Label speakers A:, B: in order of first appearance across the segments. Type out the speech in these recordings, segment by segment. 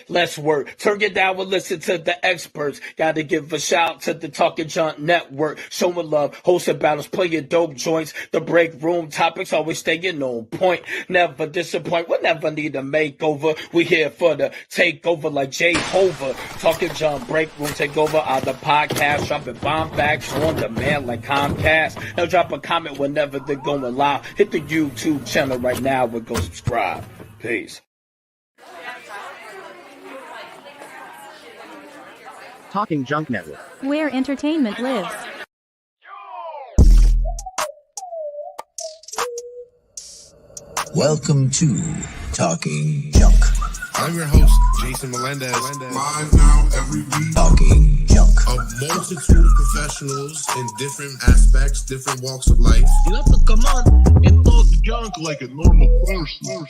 A: Let's work. Turn it down and listen to the experts. Gotta give a shout to the Talking Junk Network. Showing love, hosting battles, playing dope joints. The break room topics always staying on point. Never disappoint. We'll never need a makeover. We here for the takeover like Jehovah. Talking Junk break room takeover on the podcast. Dropping bomb facts on demand like Comcast. Now drop a comment whenever they're going live. Hit the YouTube channel right now and go subscribe. Peace.
B: Talking Junk Network,
C: where entertainment lives.
D: Welcome to Talking Junk.
E: I'm your host, Jason Melendez.
F: Live now every week.
D: Talking Junk.
E: A multitude of professionals in different aspects, different walks of life.
F: You have to come on and talk junk like a normal person.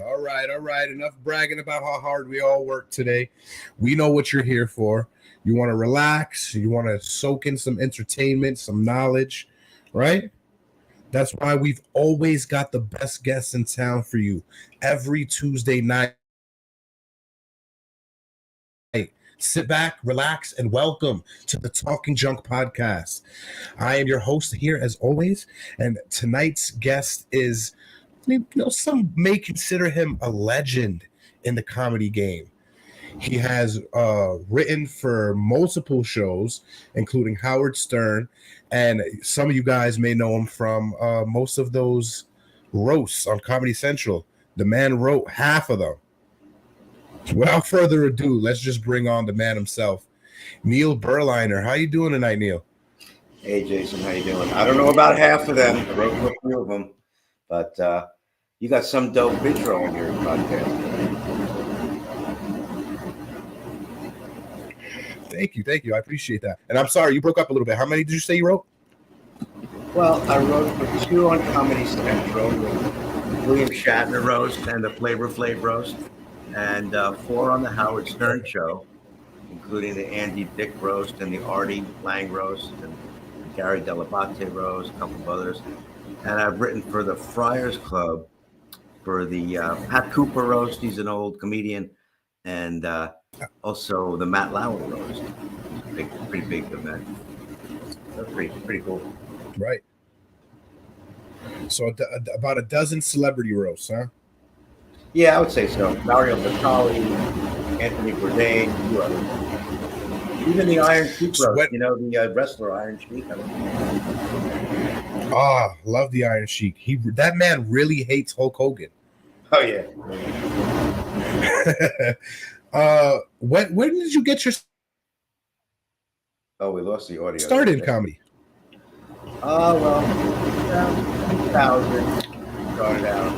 E: All right. Enough bragging about how hard we all work today. We know what you're here for. You want to relax. You want to soak in some entertainment, some knowledge, right? That's why we've always got the best guests in town for you every Tuesday night. Sit back, relax, and welcome to the Talking Junk podcast. I am your host here as always, and tonight's guest is, some may consider him a legend in the comedy game. He has written for multiple shows, including Howard Stern, and some of you guys may know him from most of those roasts on Comedy Central. The man wrote half of them. Without further ado, let's just bring on the man himself, Neil Berliner. How you doing tonight, Neil?
G: Hey, Jason, how you doing? I don't know about half of them. I wrote a few of them, but you got some dope intro on your podcast.
E: Thank you. I appreciate that. And I'm sorry, you broke up a little bit. How many did you say you wrote?
G: Well, I wrote for 2 on Comedy Central, the William Shatner roast and the Flavor Flav roast, and 4 on the Howard Stern show, including the Andy Dick roast and the Artie Lang roast and Gary Dell'Abate roast, a couple of others. And I've written for the Friars Club for the Pat Cooper roast. He's an old comedian. And also the Matt Lauer roast. Pretty big event. That's pretty cool.
E: Right. So about a dozen celebrity roasts, huh?
G: Yeah, I would say so. Mario Batali, Anthony Bourdain, few others. Even the Iron Sheik roast, the wrestler Iron Sheik.
E: Love the Iron Sheik. That man really hates Hulk Hogan.
G: Oh yeah.
E: When did you get your?
G: Oh, we lost the audio.
E: Started in comedy.
G: Well, 2000 started out,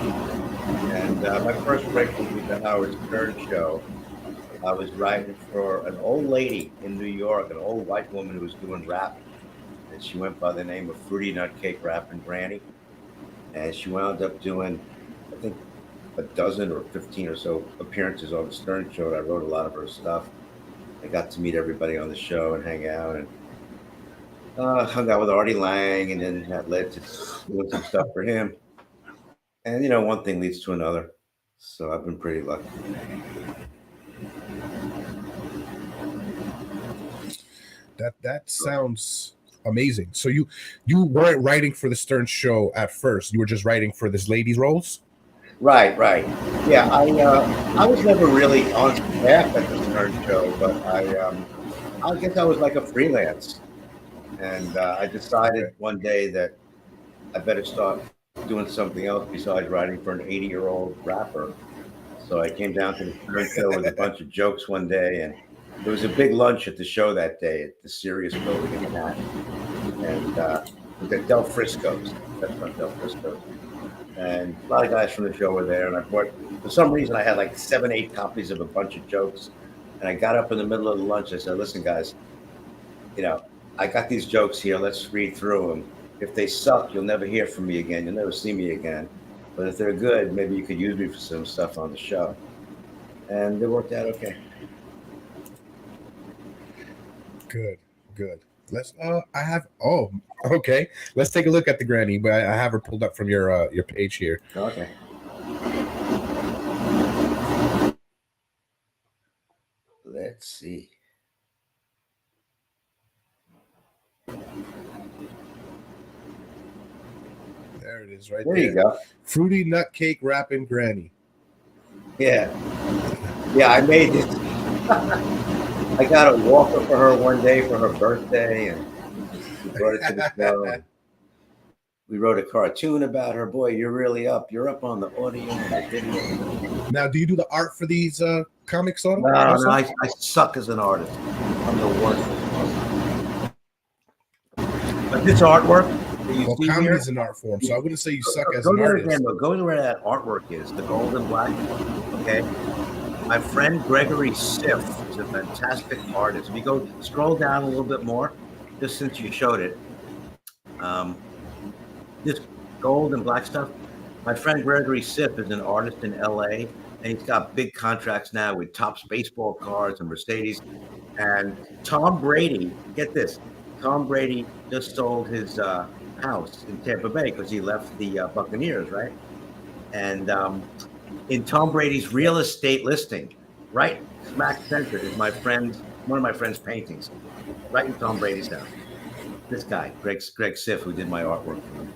G: and my first break was with the Howard Stern show. I was writing for an old lady in New York, an old white woman who was doing rap, and she went by the name of Fruity Nutcake Rapping Granny, and she wound up doing, I think, a dozen or 15 or so appearances on the Stern show. And I wrote a lot of her stuff. I got to meet everybody on the show and hang out, and hung out with Artie Lang, and then that led to doing some stuff for him. And one thing leads to another. So I've been pretty lucky.
E: That sounds amazing. So you weren't writing for the Stern show at first. You were just writing for this lady's roles?
G: Right. Yeah, I was never really on staff at the Stern show, but I guess I was like a freelance. And I decided one day that I better start doing something else besides writing for an 80-year-old rapper. So I came down to the Stern show with a bunch of jokes one day, and there was a big lunch at the show that day at the Sirius building in Manhattan. And the Del Frisco's, restaurant Del Frisco's. And a lot of guys from the show were there, and I brought, for some reason, I had like 7, 8 copies of a bunch of jokes. And I got up in the middle of the lunch. I said, listen, guys, I got these jokes here. Let's read through them. If they suck, you'll never hear from me again. You'll never see me again. But if they're good, maybe you could use me for some stuff on the show. And it worked out okay.
E: Good. Let's I have okay. Let's take a look at the granny, but I have her pulled up from your page here.
G: Okay. Let's see.
E: There it is, right
G: There
E: there.
G: you go.
E: Fruity nut cake wrapping granny.
G: Yeah. Yeah, I made this. I got a walker for her one day for her birthday, and we brought it to the show. We wrote a cartoon about her. Boy, you're really up. You're up on the audio and the video.
E: Now, do you do the art for these comics on?
G: No, I suck as an artist. I'm the worst. But this artwork that you see
E: comedy
G: here,
E: is an art form, so I wouldn't say you suck as
G: go
E: an
G: there
E: artist.
G: again, but go to where that artwork is, the gold and black. Okay. My friend Gregory Siff is a fantastic artist. If you go scroll down a little bit more, just since you showed it, this gold and black stuff. My friend Gregory Siff is an artist in LA, and he's got big contracts now with Topps baseball cards and Mercedes. And Tom Brady, get this, Tom Brady just sold his house in Tampa Bay because he left the Buccaneers, right? And in Tom Brady's real estate listing, right smack center is one of my friend's paintings, right in Tom Brady's house. This guy, Greg Siff, who did my artwork for him.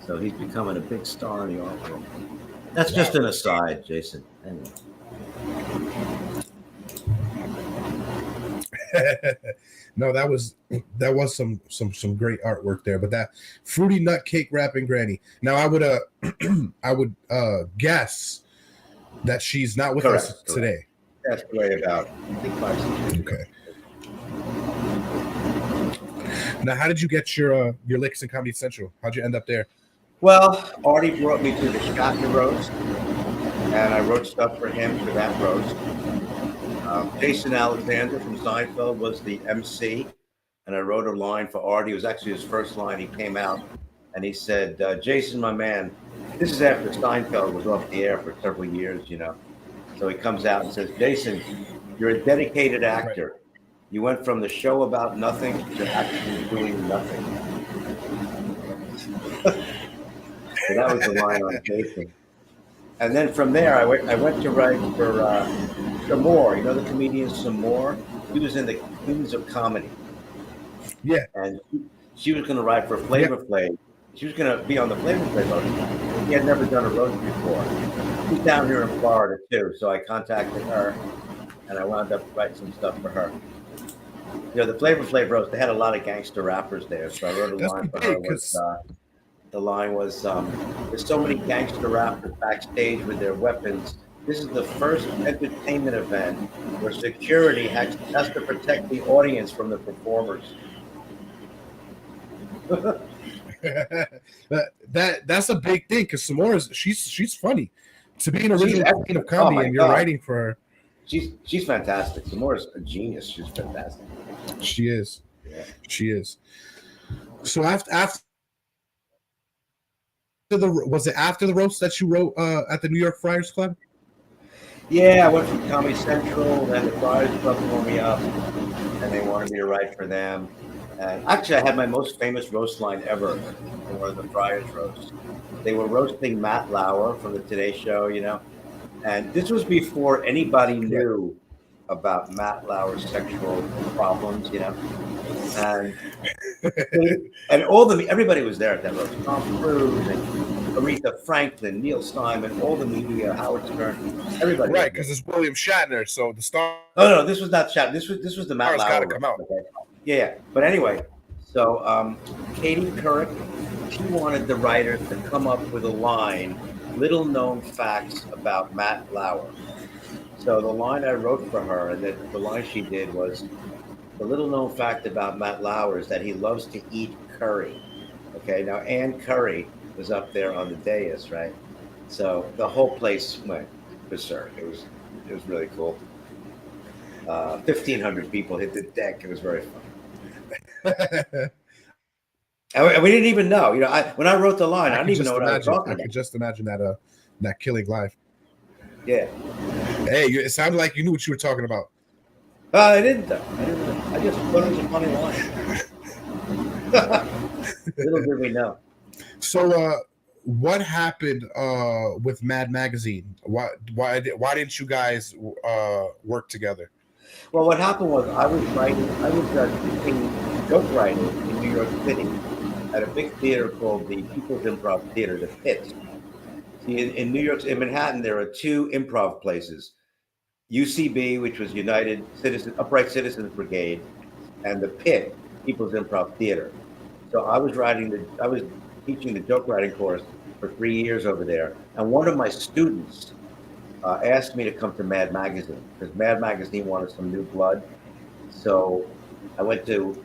G: So he's becoming a big star in the art world. That's just an aside, Jason. Anyway.
E: No, that was some great artwork there. But that fruity nut cake wrapping granny. Now I would I would guess that she's not with us today.
G: That's great about I think 5, 6 years ago.
E: Okay. Now, how did you get your licks in Comedy Central? How'd you end up there?
G: Well, Artie brought me to the Shatner roast, and I wrote stuff for him for that roast. Jason Alexander from Seinfeld was the MC, and I wrote a line for Artie. It was actually his first line. He came out, and he said, Jason, my man, this is after Seinfeld was off the air for several years, you know. So he comes out and says, Jason, you're a dedicated actor. Right. You went from the show about nothing to actually doing nothing. So that was the line on Jason. And then from there, I went to write for Samore. You know the comedian Samore? He was in the Queens of Comedy.
E: Yeah.
G: And she was going to write for Flavor Flav. She was going to be on the Flavor Flav roast. He had never done a roast before. She's down here in Florida, too. So I contacted her, and I wound up writing some stuff for her. You know, the Flavor Flav roast, they had a lot of gangster rappers there. So I wrote a line for her. The line was, there's so many gangster rappers backstage with their weapons. This is the first entertainment event where security has to protect the audience from the performers.
E: That's a big thing because Samora, she's funny. To be an original queen of comedy and you're writing for her.
G: She's fantastic. Samora's a genius. She's fantastic.
E: She is.
G: Yeah.
E: She is. So after was it after the roast that you wrote at the New York Friars Club?
G: Yeah, I went from Comedy Central, then the Friars Club called me up, and they wanted me to write for them. And actually, I had my most famous roast line ever in one of the Friars roasts. They were roasting Matt Lauer from the Today Show, you know, and this was before anybody knew about Matt Lauer's sexual problems, you know. And everybody was there at that roast. Tom Cruise and Aretha Franklin, Neil Simon, all the media, Howard Stern, everybody.
E: Right, because it's William Shatner, so the star.
G: No, this was not Shatner. This was the Matt Lauer.
E: Got to come out.
G: Okay? Yeah, but anyway, so Katie Couric, she wanted the writers to come up with a line, little known facts about Matt Lauer. So the line I wrote for her, and the line she did was, the little known fact about Matt Lauer is that he loves to eat curry. Okay, now Ann Curry was up there on the dais, right? So the whole place went berserk. It was really cool. 1,500 people hit the deck. It was very fun. And we didn't even know. You know, when I wrote the line, I didn't even know what I was talking about.
E: I could just imagine that killing live.
G: Yeah.
E: Hey, it sounded like you knew what you were talking about.
G: I didn't though. I just thought it was a funny line. Little did we know.
E: So, what happened with Mad Magazine? Why didn't you guys work together?
G: Well, what happened was I was teaching joke writing in New York City at a big theater called the People's Improv Theater, the Pit. See, in New York, in Manhattan, there are two improv places: UCB, which was Upright Citizens Brigade, and the Pit, People's Improv Theater. So I was teaching the joke writing course for 3 years over there, and one of my students asked me to come to Mad Magazine because Mad Magazine wanted some new blood. So I went to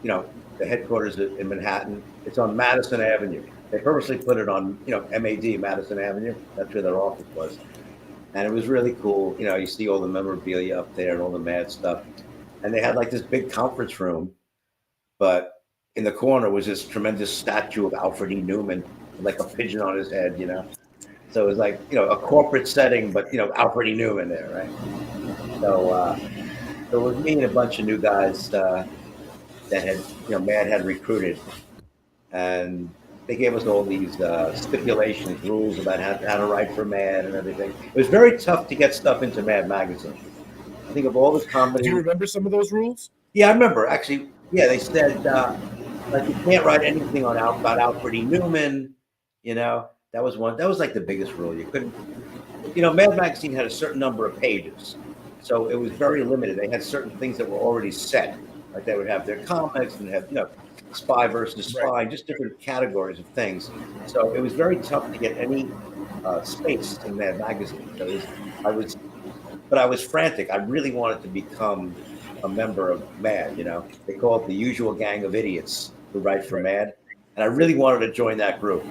G: the headquarters in Manhattan. It's on Madison Avenue. They purposely put it on MAD, Madison Avenue. That's where their office was, and it was really cool. You see all the memorabilia up there and all the mad stuff, and they had like this big conference room, but in the corner was this tremendous statue of Alfred E. Newman, with like a pigeon on his head, So it was like, a corporate setting, but, Alfred E. Newman there, right? So it was me and a bunch of new guys that had, Mad had recruited. And they gave us all these stipulations, rules about how to write for Mad and everything. It was very tough to get stuff into Mad Magazine. I think of all the comedy.
E: Do you remember some of those rules?
G: Yeah, I remember. Actually, yeah, they said, like, you can't write anything about Alfred E. Newman, That was one. That was like the biggest rule. You couldn't, Mad Magazine had a certain number of pages, so it was very limited. They had certain things that were already set. Like they would have their comics and have, spy versus spy,
E: Right.
G: Just different categories of things. So it was very tough to get any space in Mad Magazine. So I was frantic. I really wanted to become a member of Mad. They call it the usual gang of idiots who write for Mad. And I really wanted to join that group,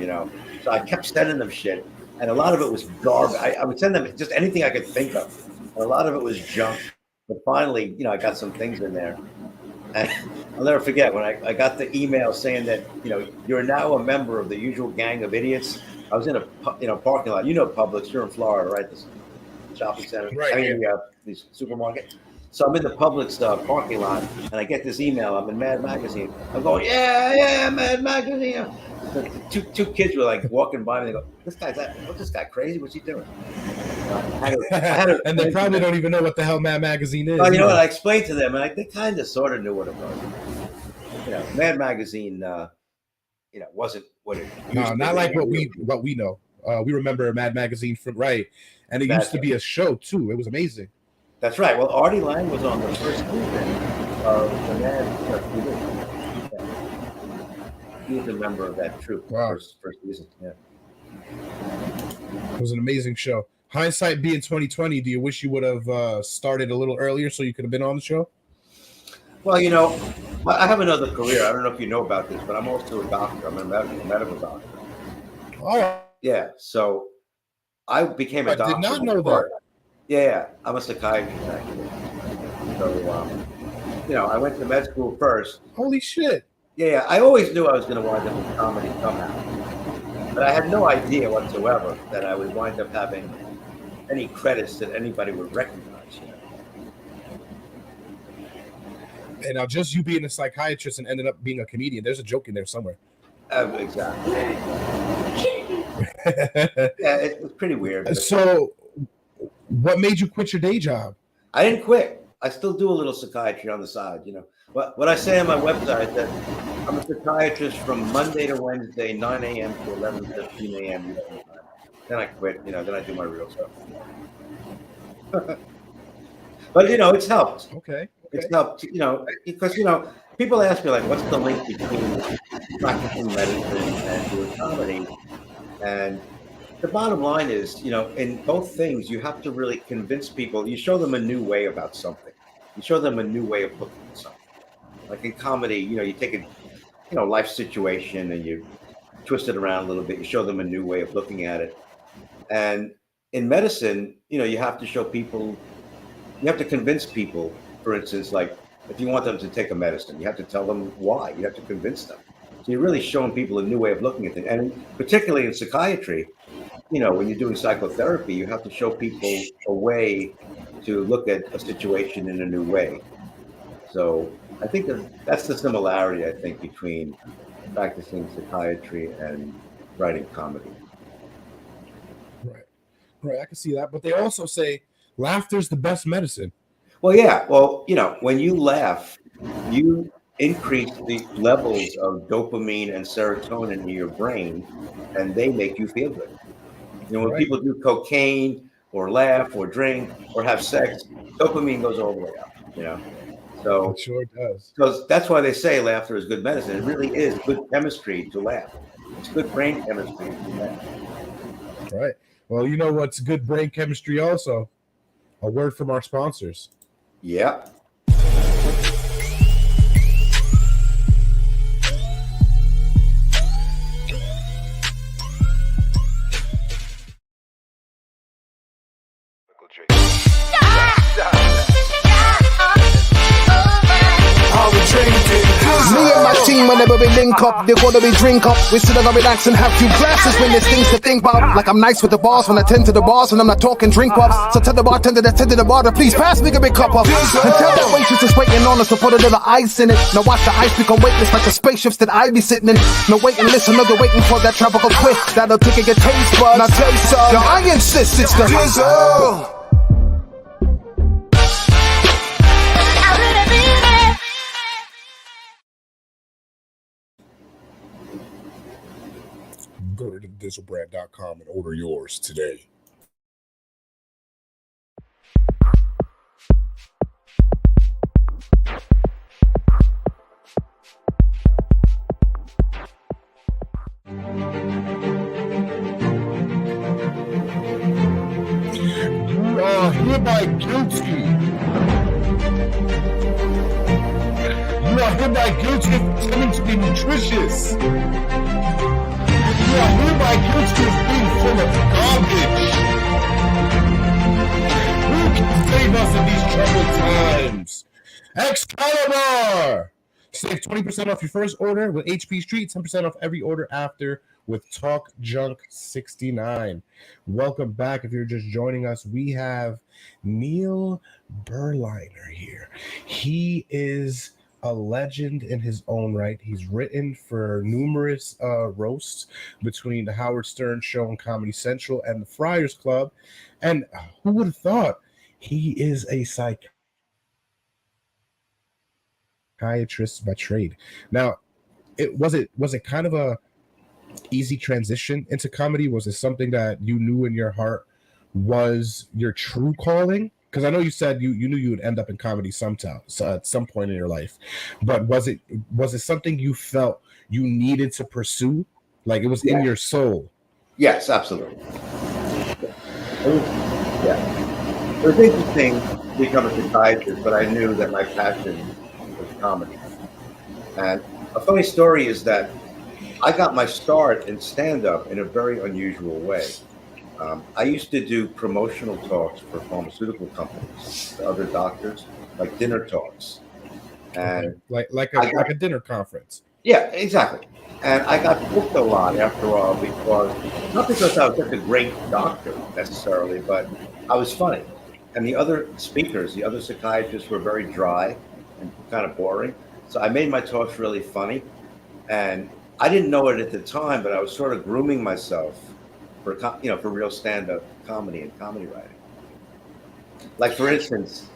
G: So I kept sending them shit. And a lot of it was garbage. I would send them just anything I could think of. And a lot of it was junk. But finally, I got some things in there. And I'll never forget when I got the email saying that, you're now a member of the usual gang of idiots. I was in a parking lot. Publix, you're in Florida, right? This shopping center.
E: Right,
G: I mean, these supermarket. So I'm in the Publix parking lot, and I get this email. I'm in Mad Magazine. I'm going, yeah, Mad Magazine. Two kids were like walking by me. They go, what's this guy crazy? What's he doing?
E: And they probably don't even know what the hell Mad Magazine is.
G: Well, you know what? I explained to them, and they kind of sort of knew what it was. Mad Magazine, wasn't what it used
E: No,
G: to
E: not
G: be.
E: like what we know. We remember Mad Magazine from and it used to be a show too. It was amazing.
G: That's right. Well, Artie Lang was on the first season of the Mad. He was a member of that troupe.
E: Wow.
G: First season. Yeah.
E: It was an amazing show. Hindsight being 2020, do you wish you would have started a little earlier so you could have been on the show?
G: Well, I have another career. I don't know if you know about this, but I'm also a doctor. I'm a medical doctor.
E: Oh,
G: Yeah. So I became a doctor.
E: I did not know that.
G: Yeah, I'm a psychiatrist actually. So, I went to med school first.
E: Holy shit.
G: Yeah, I always knew I was going to wind up in comedy somehow. But I had no idea whatsoever that I would wind up having any credits that anybody would recognize.
E: And now just you being a psychiatrist and ended up being a comedian, there's a joke in there somewhere.
G: Exactly. Yeah, it's pretty weird.
E: So what made you quit your day job?
G: I didn't quit. I still do a little psychiatry on the side, What I say on my website that I'm a psychiatrist from Monday to Wednesday, 9 a.m. to 11:15 a.m. Then I quit, then I do my real stuff. But it's helped.
E: Okay.
G: It's helped, because people ask me like, what's the link between practicing medicine and doing comedy? And the bottom line is, in both things, you have to really convince people. You show them a new way about something. You show them a new way of looking at something. Like in comedy, you take a, life situation and you twist it around a little bit. You show them a new way of looking at it. And in medicine, you have to show people, you have to convince people, for instance, like if you want them to take a medicine, you have to tell them why. You have to convince them. So you're really showing people a new way of looking at things. And particularly in psychiatry, when you're doing psychotherapy, you have to show people a way to look at a situation in a new way. So I think that's the similarity, between practicing psychiatry and writing comedy.
E: Right. Right. I can see that. But they also say laughter's the best medicine.
G: Well, yeah. Well, when you laugh, you increase the levels of dopamine and serotonin in your brain, and they make you feel good. When
E: Right.
G: people do cocaine or laugh or drink or have sex, dopamine goes all the way up. So
E: It sure does.
G: because that's why they say laughter is good medicine. It really is good chemistry to laugh. It's good brain chemistry to laugh.
E: Right. Well, you know what's good brain chemistry also? A word from our sponsors.
G: Yeah.
H: Me and my team, whenever we link up, they're gonna be drink up. We sit down, relax and have few glasses when there's things to think about. Like I'm nice with the boss when I tend to the boss and I'm not talking drink ups. So tell the bartender that tended the bar to please pass me a big cup up. And tell that waitress that's waiting on us to put a little ice in it. Now watch the ice become weightless like the spaceships that I be sitting in. No wait and listen, no, they're waiting for that tropical twist that'll tickle your taste buds. Now taste some. Yo, I insist it's the drizzle.
E: Go to dieselbrand.com and order yours today. You are hereby guilty. You are hereby guilty of pretending to be nutritious. You are hereby guilty of being full of garbage. Who can save us in these troubled times? Excalibur! Save 20% off your first order with HP Street, 10% off every order after with Talk Junk 69. Welcome back. If you're just joining us, we have Neil Berliner here. He is a legend in his own right. He's written for numerous roasts between the Howard Stern Show and Comedy Central and the Friars Club. And who would have thought he is a psychiatrist by trade? Now, was it kind of a easy transition into comedy? Was it something that you knew in your heart was your true calling? Because I know you said you knew you would end up in comedy sometime, so at some point in your life, but was it something you felt you needed to pursue, like it was in your soul?
G: Yes, absolutely. It was interesting to become a psychiatrist, but I knew that my passion was comedy. And a funny story is that I got my start in stand-up in a very unusual way. I used to do promotional talks for pharmaceutical companies, to other doctors, like dinner talks, and
E: like a dinner conference.
G: Yeah, exactly. And I got booked a lot after all not because I was such a great doctor necessarily, but I was funny, and the other speakers, the other psychiatrists, were very dry and kind of boring. So I made my talks really funny, and I didn't know it at the time, but I was sort of grooming myself for real stand-up comedy and comedy writing. Like, for instance,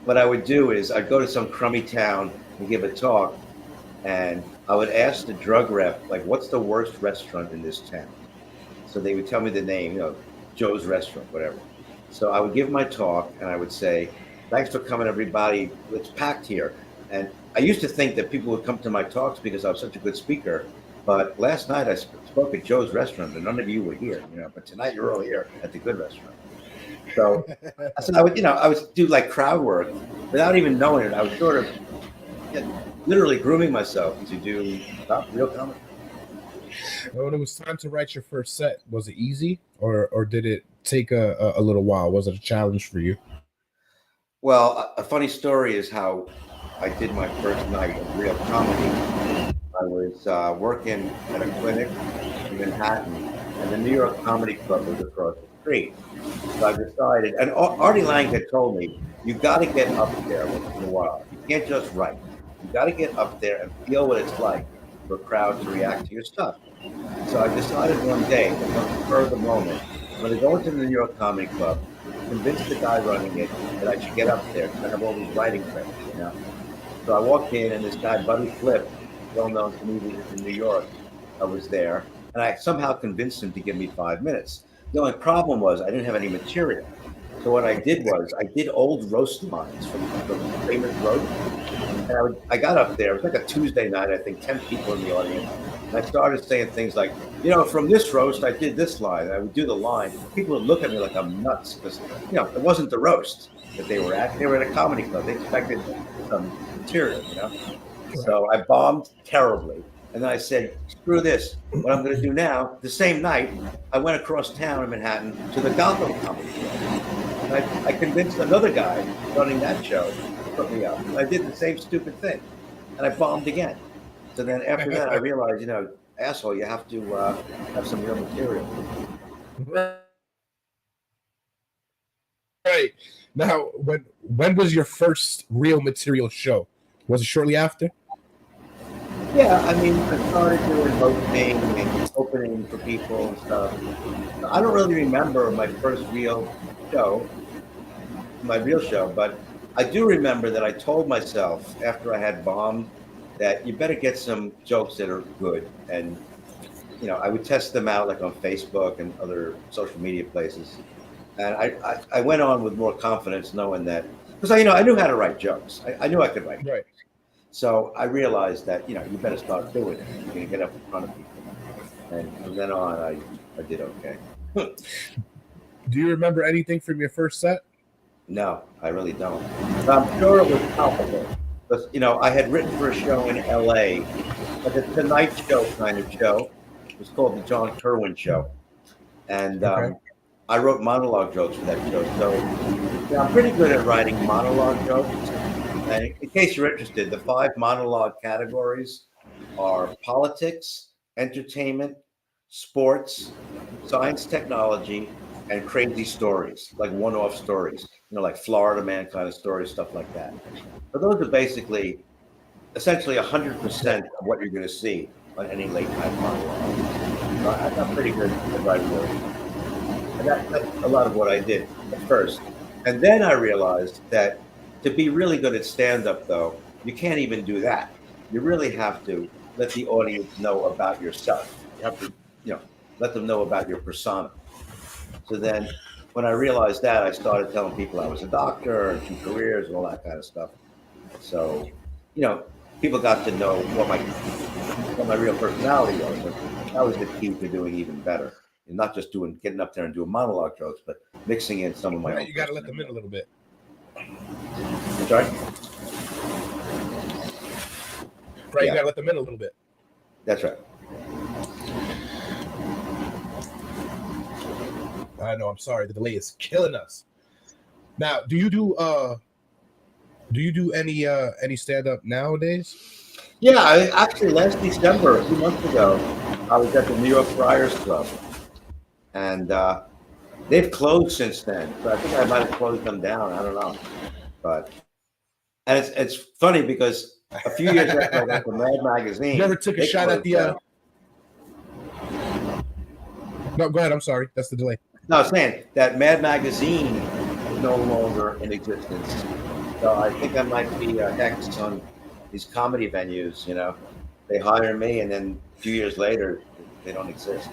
G: what I would do is I'd go to some crummy town and give a talk, and I would ask the drug rep, like, what's the worst restaurant in this town? So they would tell me the name, Joe's Restaurant, whatever. So I would give my talk, and I would say, thanks for coming, everybody. It's packed here. And I used to think that people would come to my talks because I was such a good speaker. But last night I spoke at Joe's Restaurant, and none of you were here, but tonight you're all here at the good restaurant. So I would do like crowd work without even knowing it. I was sort of literally grooming myself to do real comedy.
E: When it was time to write your first set, was it easy or did it take a little while? Was it a challenge for you?
G: Well, a funny story is how I did my first night of real comedy. I was working at a clinic in Manhattan, and the New York Comedy Club was across the street. So I decided, and Artie Lang had told me, you got to get up there once in a while. You can't just write. You got to get up there and feel what it's like for a crowd to react to your stuff. So I decided one day to spur of the moment, I'm going to go into the New York Comedy Club, convince the guy running it that I should get up there because I have all these writing credits, you know. So I walked in, and this guy, Buddy Flip, well-known comedian in New York, was there, and I somehow convinced him to give me 5 minutes. The only problem was I didn't have any material. So what I did was I did old roast lines from famous roast. And I got up there. It was like a Tuesday night. I think 10 people in the audience. And I started saying things like, from this roast, I did this line. I would do the line. People would look at me like I'm nuts because, it wasn't the roast that they were at. They were at a comedy club. They expected some material, So I bombed terribly. And then I said, screw this. What I'm going to do now, the same night, I went across town in Manhattan to the Gotham Comedy Club. And I convinced another guy running that show to put me up. And I did the same stupid thing. And I bombed again. So then after that, I realized, asshole, you have to have some real material.
E: Right. Now, when was your first real material show? Was it shortly after?
G: Yeah, I mean, I started doing hosting and opening for people and stuff. I don't really remember my first real show, but I do remember that I told myself after I had bombed that you better get some jokes that are good. And, I would test them out like on Facebook and other social media places. And I went on with more confidence knowing that, because I knew how to write jokes. I knew I could write jokes. So I realized that, you better start doing it. You're going to get up in front of people. And from then on, I did okay.
E: Do you remember anything from your first set?
G: No, I really don't. But I'm sure it was palpable. Because, I had written for a show in L.A., like a Tonight Show kind of show. It was called The John Kerwin Show. And I wrote monologue jokes for that show. So I'm pretty good at writing monologue jokes. And in case you're interested, the 5 monologue categories are politics, entertainment, sports, science, technology, and crazy stories, like one-off stories, like Florida Man kind of stories, stuff like that. But those are essentially 100% of what you're going to see on any late-night monologue. So I got pretty good at writing those. And that's a lot of what I did at first. And then I realized that to be really good at stand-up, though, you can't even do that. You really have to let the audience know about yourself. You have to, let them know about your persona. So then when I realized that, I started telling people I was a doctor and 2 careers and all that kind of stuff. So, people got to know what my real personality was. And that was the key to doing even better. And not just getting up there and doing monologue jokes, but mixing in some of my own.
E: You got to let them in a little bit.
G: Sorry?
E: Right, you gotta let them in a little bit.
G: That's right.
E: I know, I'm sorry, the delay is killing us. Now, do you do any stand-up nowadays?
G: Yeah, actually last December, a few months ago, I was at the New York Friars Club. And they've closed since then. So I think I might have closed them down. I don't know. And it's funny because a few years after I got the Mad Magazine.
E: You ever took a shot at the No, go ahead. I'm sorry. That's the delay.
G: No, I was saying that Mad Magazine is no longer in existence. So I think I might be a hex on these comedy venues, They hire me and then a few years later they don't exist.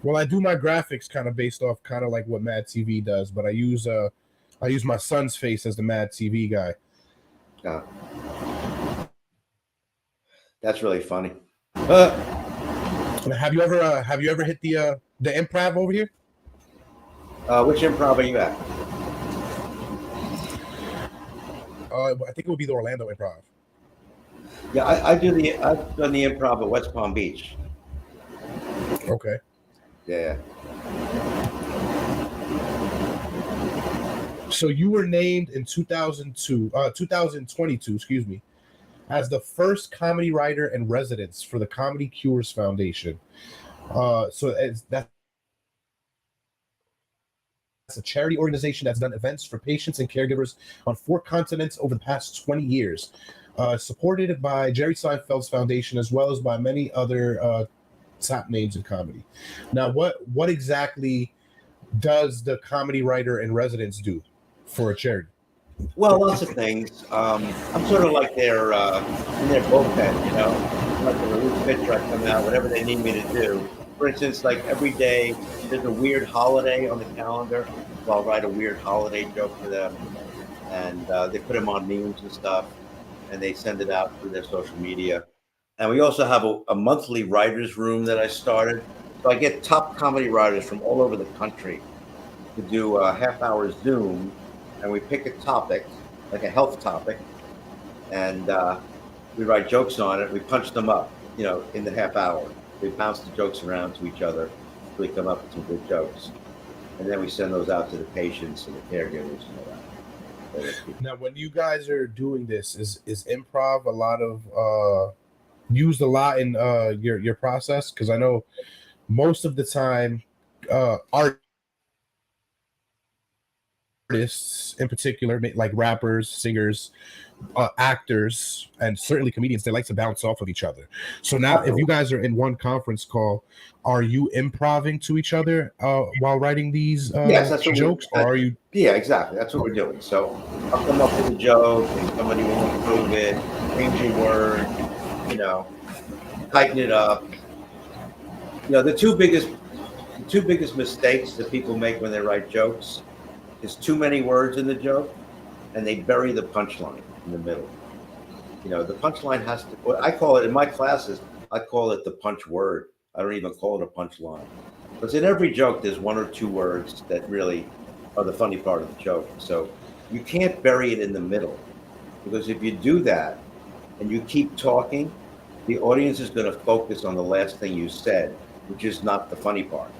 E: Well, I do my graphics kind of based off kind of like what Mad TV does, but I use my son's face as the Mad TV guy.
G: That's really funny.
E: Have you ever hit the improv over here?
G: Which improv are you at?
E: I think it would be the Orlando Improv.
G: Yeah, I've done the improv at West Palm Beach.
E: Okay.
G: Yeah.
E: So you were named in 2022, excuse me, as the first comedy writer in residence for the Comedy Cures Foundation. That's a charity organization that's done events for patients and caregivers on 4 continents over the past 20 years. supported by Jerry Seinfeld's foundation as well as by many other top names in comedy. Now, what exactly does the comedy writer in residence do for a charity?
G: Well, lots of things. I'm sort of like their in their bullpen, you know, like the relief pitcher. I come out, whatever they need me to do. For instance, like every day there's a weird holiday on the calendar, so I'll write a weird holiday joke for them, and they put them on memes and stuff, and they send it out through their social media. And we also have a monthly writers' room that I started. So I get top comedy writers from all over the country to do a half-hour Zoom, and we pick a topic, like a health topic, and we write jokes on it. We punch them up, you know, in the half hour. We bounce the jokes around to each other. We come up with some good jokes, and then we send those out to the patients and the caregivers and all that.
E: Now, when you guys are doing this, is improv a lot of used a lot in your process? Because I know most of the time, artists in particular, like rappers, singers, actors, and certainly comedians, they like to bounce off of each other. So now, if you guys are in one conference call, are you improving to each other while writing these
G: yes, that's
E: jokes, or are you?
G: Yeah, exactly. That's what we're doing. So I'll come up with a joke, and somebody will improve it, change a word, you know, tighten it up. You know, the two biggest mistakes that people make when they write jokes is too many words in the joke, and they bury the punchline in the middle. You know, the punchline has to, what I call it in my classes, I call it the punch word. I don't even call it a punchline. Because in every joke, there's one or two words that really are the funny part of the joke. So you can't bury it in the middle. Because if you do that and you keep talking, the audience is going to focus on the last thing you said, which is not the funny part.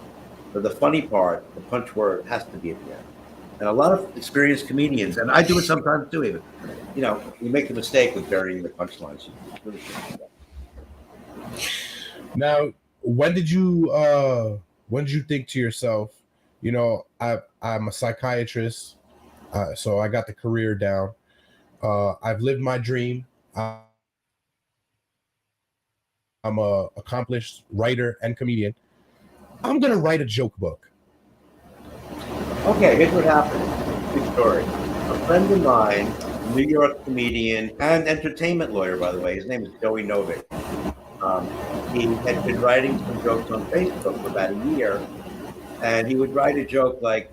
G: So the funny part, the punch word, has to be at the end. And a lot of experienced comedians, and I do it sometimes too, even, you know, you make the mistake with burying the punchlines.
E: Now, when did you think to yourself, you know, I'm a psychiatrist, so I got the career down. I've lived my dream. I'm a accomplished writer and comedian. I'm gonna write a joke book.
G: Okay, here's what happened. Big story. A friend of mine, New York comedian and entertainment lawyer, by the way, his name is Joey Novik. He had been writing some jokes on Facebook for about a year, and he would write a joke like,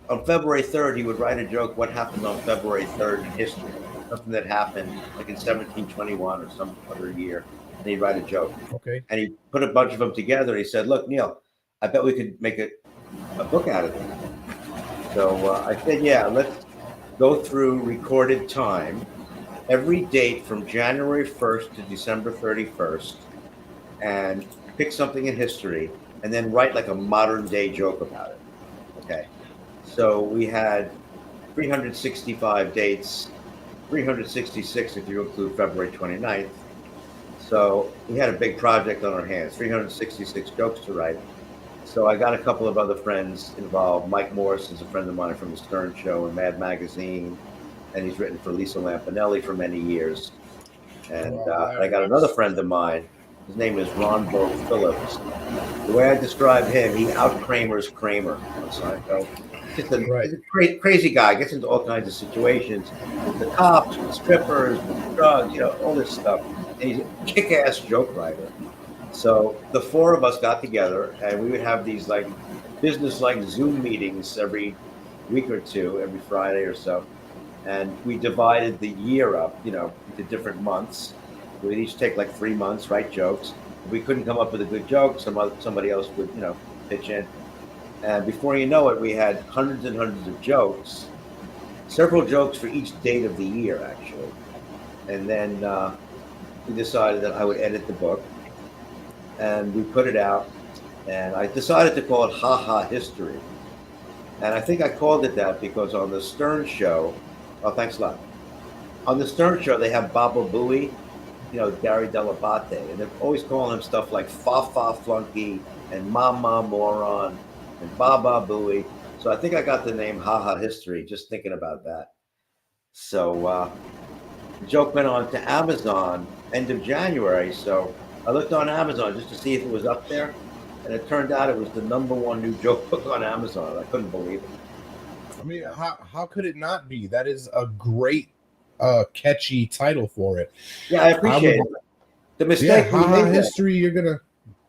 G: on February 3rd, he would write a joke, what happened on February 3rd in history, something that happened like in 1721 or some other year, and he'd write a joke.
E: Okay.
G: And he put a bunch of them together, and he said, look, Neil, I bet we could make a book out of this. So I said, yeah, let's go through recorded time, every date from January 1st to December 31st, and pick something in history, and then write like a modern day joke about it. Okay. So we had 365 dates, 366 if you include February 29th. So we had a big project on our hands, 366 jokes to write. So I got a couple of other friends involved. Mike Morris is a friend of mine from the Stern Show and Mad Magazine, and he's written for Lisa Lampanelli for many years. And I got another friend of mine. His name is Ron Bo Phillips. The way I describe him, he out-Kramers Kramer on Seinfeld. He's a crazy guy, gets into all kinds of situations with the cops, with strippers, with drugs, you know, all this stuff. And he's a kick-ass joke writer. So the four of us got together, and we would have these like business-like Zoom meetings every week or two, every Friday or so. And we divided the year up, you know, into different months. We'd each take like 3 months, write jokes. If we couldn't come up with a good joke, somebody else would, you know, pitch in. And before you know it, we had hundreds and hundreds of jokes, several jokes for each date of the year, actually. And then we decided that I would edit the book, and we put it out. And I decided to call it Ha Ha History. And I think I called it that because on the Stern Show, oh, thanks a lot. On the Stern Show, they have Baba Booey, you know, Gary Dell'Abate, and they're always calling him stuff like Fa Fa Flunky and Mama Moron and Baba Booey. So I think I got the name Ha Ha History just thinking about that. So the joke went on to Amazon end of January. So I looked on Amazon just to see if it was up there, and it turned out it was the #1 new joke book on Amazon. I couldn't believe it.
E: I mean, how could it not be? That is a great, catchy title for it.
G: Yeah, I appreciate it. The mistake we made
E: history. You're gonna.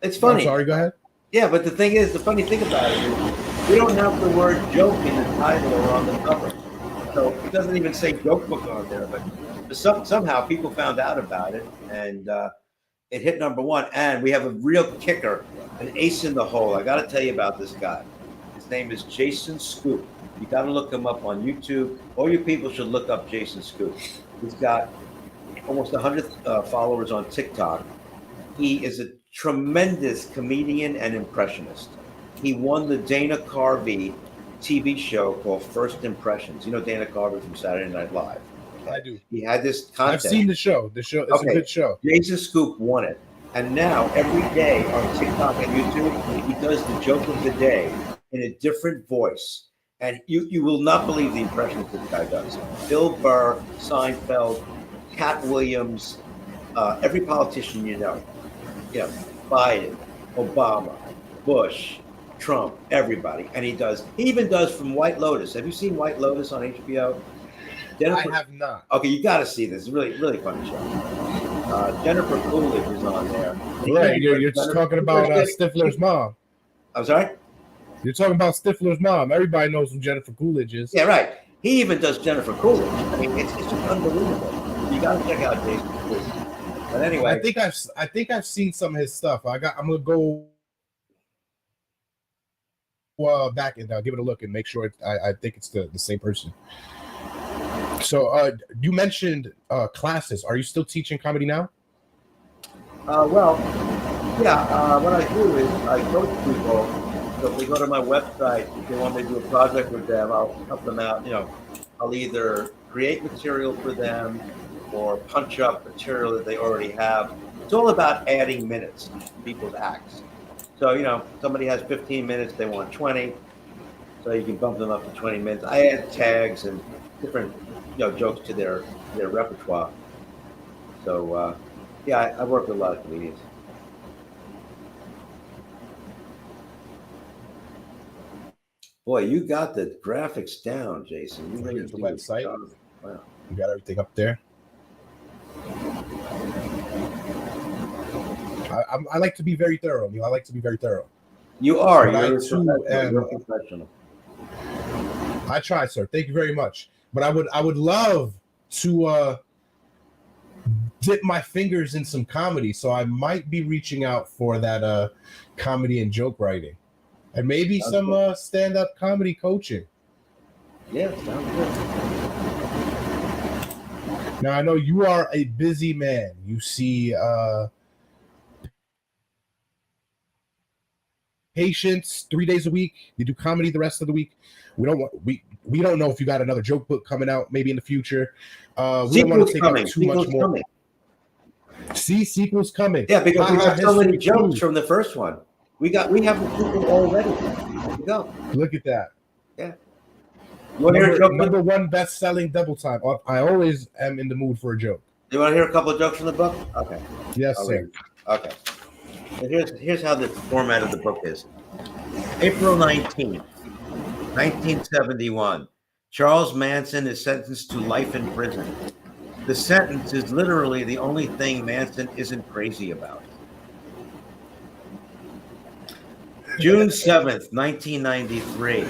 G: It's funny.
E: I'm sorry. Go ahead.
G: Yeah, but the thing is, the funny thing about it is we don't have the word joke in the title or on the cover. So it doesn't even say joke book on there, but somehow people found out about it, and it hit #1. And we have a real kicker, an ace in the hole. I got to tell you about this guy. His name is Jason Scoop. You got to look him up on YouTube. All you people should look up Jason Scoop. He's got almost 100 followers on TikTok. He is a tremendous comedian and impressionist. He won the Dana Carvey TV show called First Impressions. You know Dana Carvey from Saturday Night Live.
E: I do.
G: He had this contest.
E: I've seen the show. The show is a good show.
G: Jason Scoop won it. And now every day on TikTok and YouTube, he does the joke of the day in a different voice. And you will not believe the impressions this guy does. Bill Burr, Seinfeld, Cat Williams, every politician you know. Biden, Obama, Bush, Trump, everybody. And he even does from White Lotus. Have you seen White Lotus on HBO?
E: I have not.
G: Okay, you got to see this. It's a really, really funny show. Jennifer Coolidge is on there.
E: Right, you're just talking about Stifler's mom.
G: I'm sorry?
E: You're talking about Stifler's mom. Everybody knows who Jennifer Coolidge is.
G: Yeah, right. He even does Jennifer Coolidge. I mean, it's just unbelievable. You got to check out Jason Coolidge. But anyway,
E: I think I've seen some of his stuff. I'm gonna go back and give it a look and make sure. I think it's the same person. So you mentioned classes. Are you still teaching comedy now?
G: Well, yeah. What I do is I coach people. So if they go to my website, if they want me to do a project with them, I'll help them out. I'll either create material for them or punch up material that they already have. It's all about adding minutes to people's acts. So, somebody has 15 minutes, they want 20. So you can bump them up to 20 minutes. I add tags and different, jokes to their repertoire. So, I work with a lot of comedians. Boy, you got the graphics down, Jason. You
E: Here's the website.
G: Wow.
E: You got everything up there. I like to be very thorough. I like to be very thorough.
G: You are.
E: You're
G: a professional.
E: I try, sir. Thank you very much. But I would love to dip my fingers in some comedy. So I might be reaching out for that comedy and joke writing, and maybe some stand-up comedy coaching.
G: Yeah, sounds good.
E: Now, I know you are a busy man. You see patients 3 days a week. You do comedy the rest of the week. We don't know if you got another joke book coming out maybe in the future. We don't want to take up too much more.
G: Coming.
E: See, sequel's coming.
G: Yeah, because we got so many jokes from the first one. We have the sequel already. Here we go.
E: Look at that.
G: Yeah.
E: Number one best-selling double time. I always am in the mood for a joke.
G: You want to hear a couple of jokes from the book? Okay.
E: Yes, sir.
G: Okay. So here's how the format of the book is. April 19th, 1971. Charles Manson is sentenced to life in prison. The sentence is literally the only thing Manson isn't crazy about. June 7th, 1993.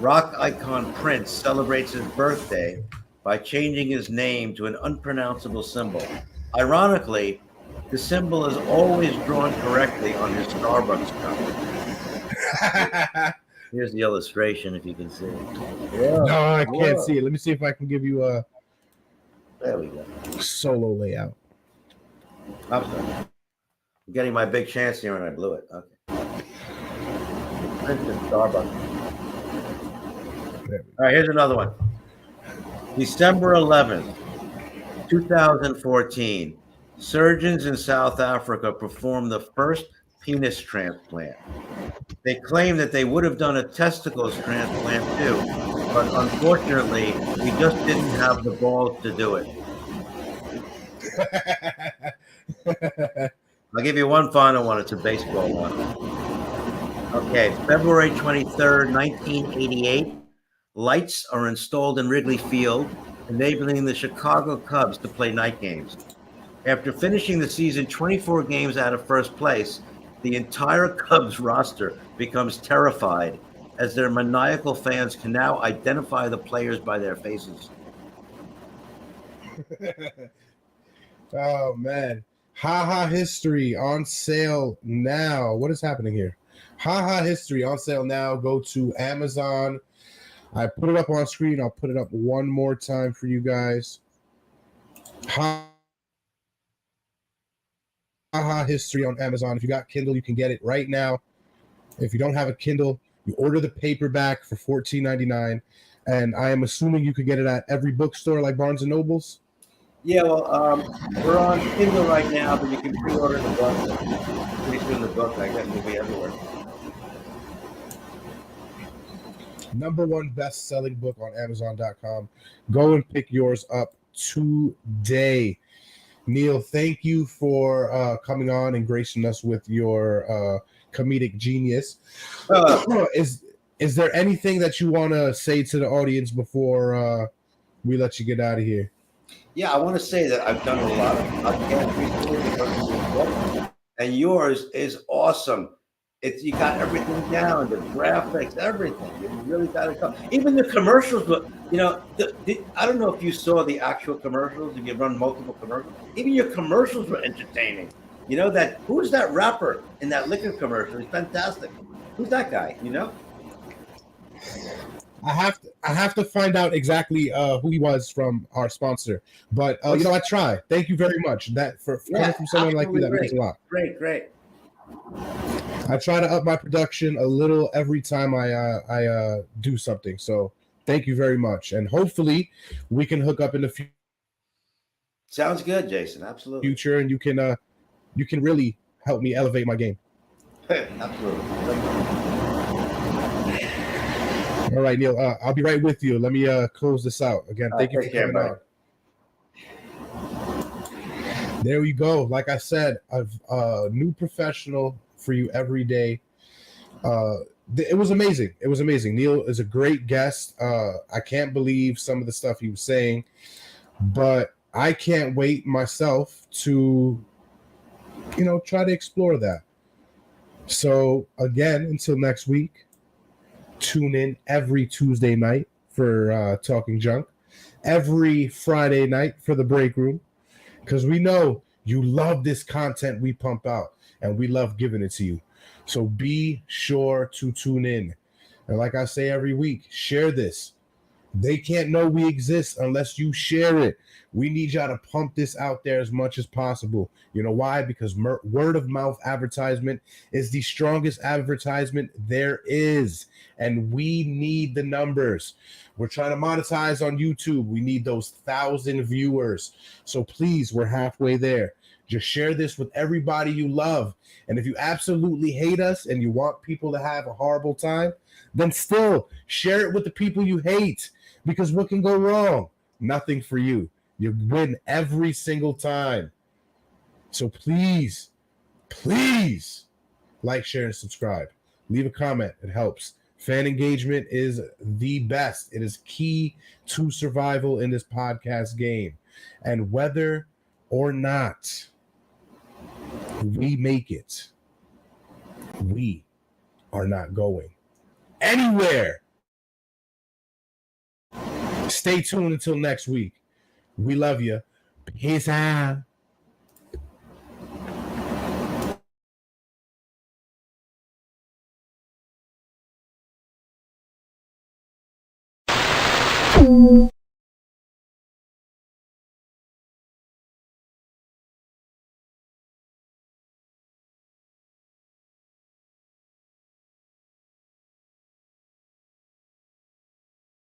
G: Rock icon Prince celebrates his birthday by changing his name to an unpronounceable symbol. Ironically, the symbol is always drawn correctly on his Starbucks cup. Here's the illustration, if you can see it.
E: Yeah. No, I can't see it. Let me see if I can give you a
G: there we go.
E: Solo layout.
G: I'm sorry. I'm getting my big chance here and I blew it. Okay. Prince and Starbucks. All right, here's another one. December 11th, 2014. Surgeons in South Africa performed the first penis transplant. They claim that they would have done a testicles transplant too, but unfortunately, we just didn't have the balls to do it. I'll give you one final one. It's a baseball one. Okay, February 23rd, 1988. Lights are installed in Wrigley Field, enabling the Chicago Cubs to play night games. After finishing the season 24 games out of first place, the entire Cubs roster becomes terrified as their maniacal fans can now identify the players by their faces.
E: Oh man. Haha History on sale now. What is happening here? Haha History on sale now. Go to Amazon. I put it up on screen. I'll put it up one more time for you guys. Haha History on Amazon. If you got Kindle, you can get it right now. If you don't have a Kindle, you order the paperback for $14.99. And I am assuming you could get it at every bookstore like Barnes & Noble's.
G: Yeah, well, we're on Kindle right now, but you can pre-order the book. Pretty soon the book, I guess, will be everywhere.
E: #1 best-selling book on Amazon.com. Go and pick yours up today. Neil, thank you for coming on and gracing us with your comedic genius. Is there anything that you want to say to the audience before we let you get out of here?
G: Yeah, I want to say that I've done a lot of podcasts recently because of this book, and yours is awesome. You got everything down, the graphics, everything. You really got it covered. Even the commercials, but I don't know if you saw the actual commercials. If you run multiple commercials, even your commercials were entertaining. You know that who's that rapper in that liquor commercial? He's fantastic. Who's that guy? You know?
E: I have to find out exactly who he was from our sponsor, but I try. Thank you very much. That for coming from someone like you, that means a lot.
G: Great.
E: I try to up my production a little every time I do something. So thank you very much, and hopefully we can hook up in the future.
G: Sounds good, Jason. Absolutely.
E: Future, and you can really help me elevate my game.
G: Absolutely.
E: All right, Neil. I'll be right with you. Let me close this out again. Thank you for coming on. There we go. Like I said, a new professional for you every day. It was amazing. It was amazing. Neil is a great guest. I can't believe some of the stuff he was saying, but I can't wait myself to, try to explore that. So again, until next week, tune in every Tuesday night for Talking Junk, every Friday night for the break room, because we know you love this content we pump out, and we love giving it to you. So be sure to tune in. And like I say every week, share this. They can't know we exist unless you share it. We need y'all to pump this out there as much as possible. You know why? Because word of mouth advertisement is the strongest advertisement there is. And we need the numbers. We're trying to monetize on YouTube. We need those 1,000 viewers. So please, we're halfway there. Just share this with everybody you love. And if you absolutely hate us and you want people to have a horrible time, then still share it with the people you hate. Because what can go wrong? Nothing for you. You win every single time. So please like, share, and subscribe. Leave a comment. It helps. Fan engagement is the best. It is key to survival in this podcast game. And whether or not we make it, we are not going anywhere. Stay tuned until next week. We love you. Peace out.